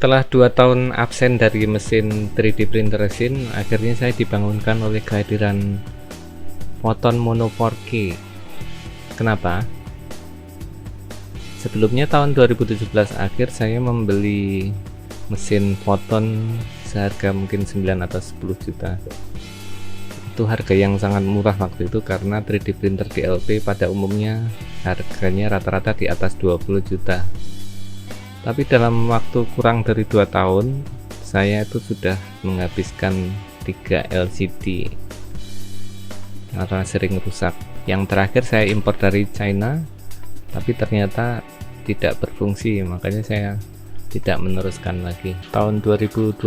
Setelah 2 tahun absen dari mesin 3D printer resin, akhirnya saya dibangunkan oleh kehadiran Photon Mono 4K. Kenapa? Sebelumnya tahun 2017 akhir saya membeli mesin Photon seharga mungkin 9 atau 10 juta. Itu harga yang sangat murah waktu itu karena 3D printer DLP pada umumnya harganya rata-rata di atas 20 juta. Tapi dalam waktu kurang dari 2 tahun saya itu sudah menghabiskan 3 LCD karena sering rusak. Yang terakhir saya impor dari China, tapi ternyata tidak berfungsi, makanya saya tidak meneruskan lagi. Tahun 2021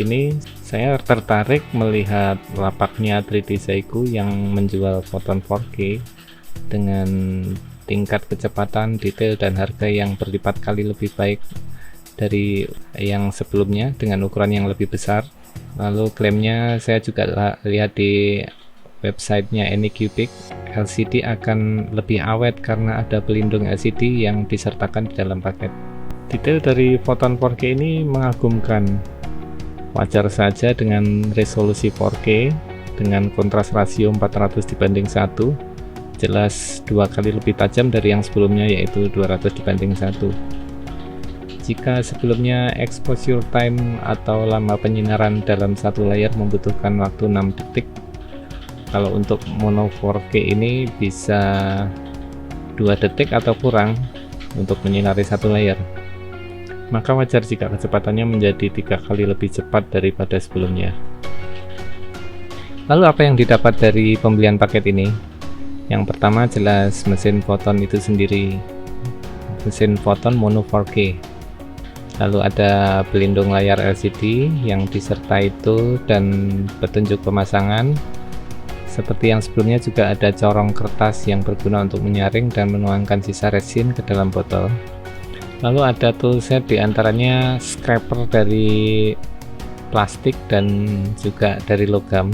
ini saya tertarik melihat lapaknya 3D Seigu yang menjual Photon 4K dengan tingkat kecepatan, detail, dan harga yang berlipat kali lebih baik dari yang sebelumnya dengan ukuran yang lebih besar. Lalu klaimnya saya juga lihat di websitenya Anycubic, LCD akan lebih awet karena ada pelindung LCD yang disertakan di dalam paket. Detail dari Photon 4K ini mengagumkan. Wajar saja dengan resolusi 4K dengan kontras rasio 400:1, jelas 2 kali lebih tajam dari yang sebelumnya, yaitu 200:1. Jika sebelumnya exposure time atau lama penyinaran dalam satu layar membutuhkan waktu 6 detik, kalau untuk mono 4K ini bisa 2 detik atau kurang untuk menyinari satu layar. Maka wajar jika kecepatannya menjadi 3 kali lebih cepat daripada sebelumnya. Lalu apa yang didapat dari pembelian paket ini? Yang pertama jelas mesin Photon itu sendiri, mesin Photon Mono 4K. Lalu ada pelindung layar LCD yang disertai tool dan petunjuk pemasangan. Seperti yang sebelumnya juga ada corong kertas yang berguna untuk menyaring dan menuangkan sisa resin ke dalam botol. Lalu ada toolset, diantaranya scraper dari plastik dan juga dari logam.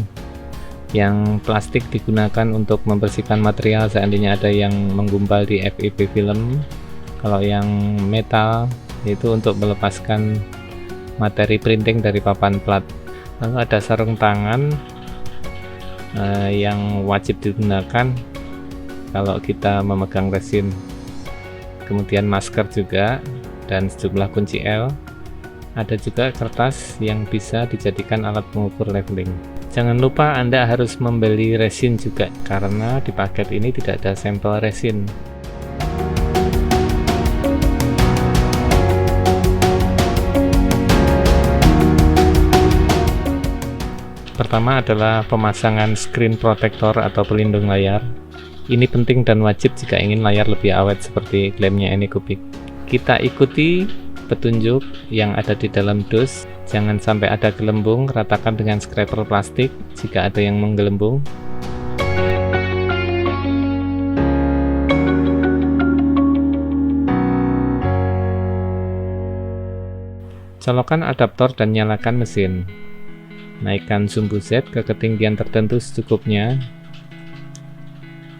Yang plastik digunakan untuk membersihkan material seandainya ada yang menggumpal di FEP film. Kalau yang metal itu untuk melepaskan materi printing dari papan plat. Lalu ada sarung tangan yang wajib digunakan kalau kita memegang resin. Kemudian masker juga dan sejumlah kunci L. Ada juga kertas yang bisa dijadikan alat pengukur leveling. Jangan lupa Anda harus membeli resin juga, karena di paket ini tidak ada sampel resin. Pertama adalah pemasangan screen protector atau pelindung layar. Ini penting dan wajib jika ingin layar lebih awet seperti klaimnya Anycubic. Kita ikuti petunjuk yang ada di dalam dus. Jangan sampai ada gelembung, ratakan dengan scraper plastik jika ada yang menggelembung. Colokkan adaptor dan nyalakan mesin. Naikkan sumbu Z ke ketinggian tertentu secukupnya.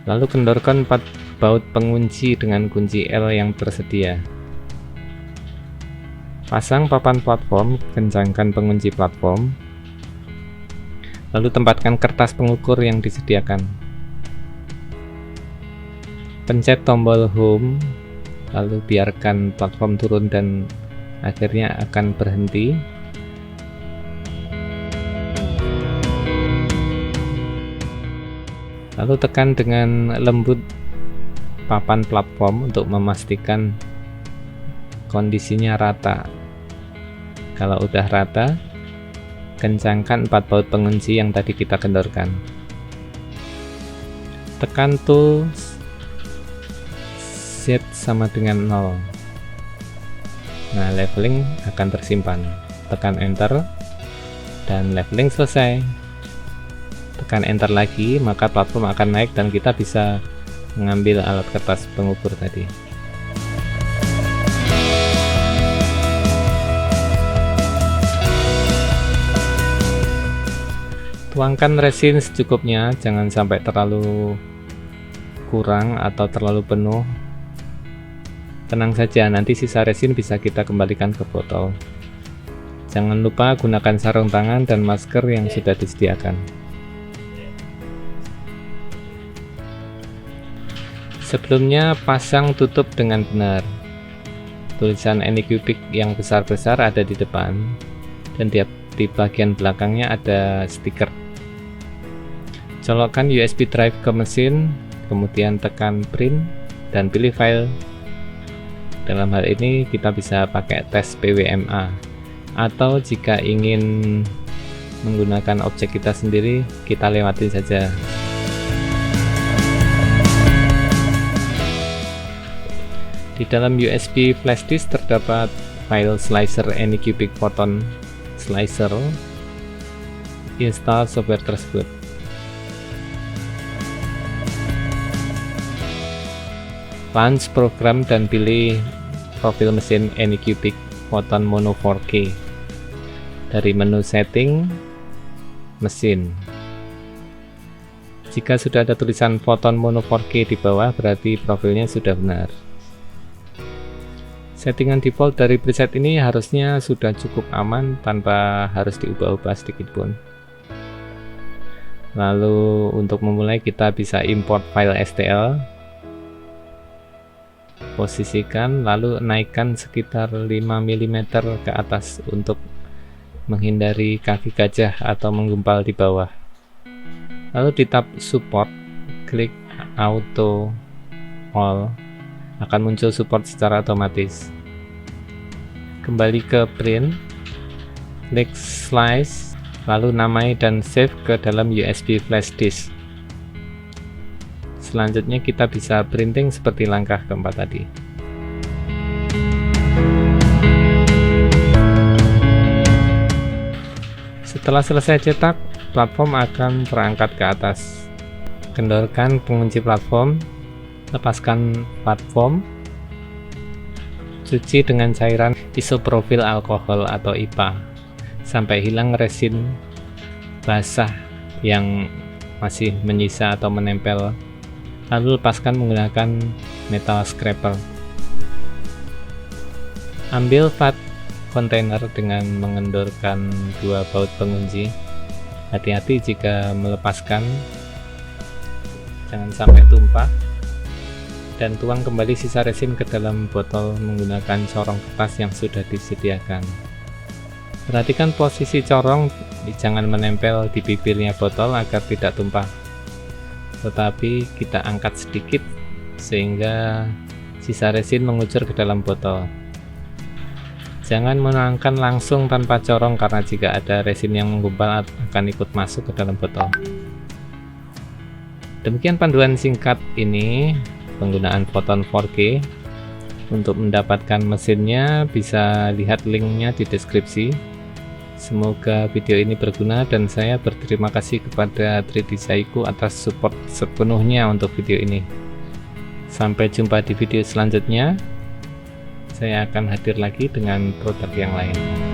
Lalu kendorkan 4 baut pengunci dengan kunci L yang tersedia. Pasang papan platform, kencangkan pengunci platform, lalu tempatkan kertas pengukur yang disediakan. Pencet tombol home, lalu biarkan platform turun dan akhirnya akan berhenti. Lalu tekan dengan lembut papan platform untuk memastikan kondisinya rata. Kalau udah rata, kencangkan 4 baut pengunci yang tadi kita kendorkan. Tekan tool Z sama dengan 0. Nah, leveling akan tersimpan. Tekan enter dan leveling selesai. Tekan enter lagi, maka platform akan naik dan kita bisa mengambil alat kertas pengukur tadi. Tuangkan resin secukupnya, jangan sampai terlalu kurang atau terlalu penuh. Tenang saja, nanti sisa resin bisa kita kembalikan ke botol. Jangan lupa gunakan sarung tangan dan masker yang sudah disediakan. Sebelumnya pasang tutup dengan benar. Tulisan AnyCubic yang besar-besar ada di depan, dan di bagian belakangnya ada stiker. Colokkan USB drive ke mesin, kemudian tekan print dan pilih file. Dalam hal ini kita bisa pakai tes PWMA, atau jika ingin menggunakan objek kita sendiri, kita lewati saja. Di dalam USB flash disk terdapat file slicer AnyCubic Photon Slicer. Install software tersebut. Launch program dan pilih profil mesin AnyCubic Photon Mono 4K dari menu setting mesin. Jika sudah ada tulisan Photon Mono 4K di bawah, berarti profilnya sudah benar. Settingan default dari preset ini harusnya sudah cukup aman tanpa harus diubah-ubah sedikit pun. Lalu untuk memulai kita bisa import file STL, posisikan lalu naikkan sekitar 5 mm ke atas untuk menghindari kaki gajah atau menggumpal di bawah. Lalu di tab support, klik auto all, akan muncul support secara otomatis. Kembali ke print, klik slice, lalu namai dan save ke dalam USB flash disk. Selanjutnya kita bisa printing seperti langkah keempat tadi. Setelah selesai cetak, platform akan terangkat ke atas. Kendorkan pengunci platform, lepaskan platform, cuci dengan cairan isopropil alkohol atau IPA sampai hilang resin basah yang masih menyisa atau menempel. Lalu lepaskan menggunakan metal scraper. Ambil fat kontainer dengan mengendorkan dua baut pengunci. Hati-hati jika melepaskan, jangan sampai tumpah. Dan tuang kembali sisa resin ke dalam botol menggunakan corong kertas yang sudah disediakan. Perhatikan posisi corong, jangan menempel di bibirnya botol agar tidak tumpah, tetapi kita angkat sedikit sehingga sisa resin mengucur ke dalam botol. Jangan menuangkan langsung tanpa corong, karena jika ada resin yang menggumpal akan ikut masuk ke dalam botol. Demikian panduan singkat ini penggunaan Photon 4K. Untuk mendapatkan mesinnya bisa lihat linknya di deskripsi. Semoga video ini berguna dan saya berterima kasih kepada 3D Saiku atas support sepenuhnya untuk video ini. Sampai jumpa di video selanjutnya. Saya akan hadir lagi dengan produk yang lain.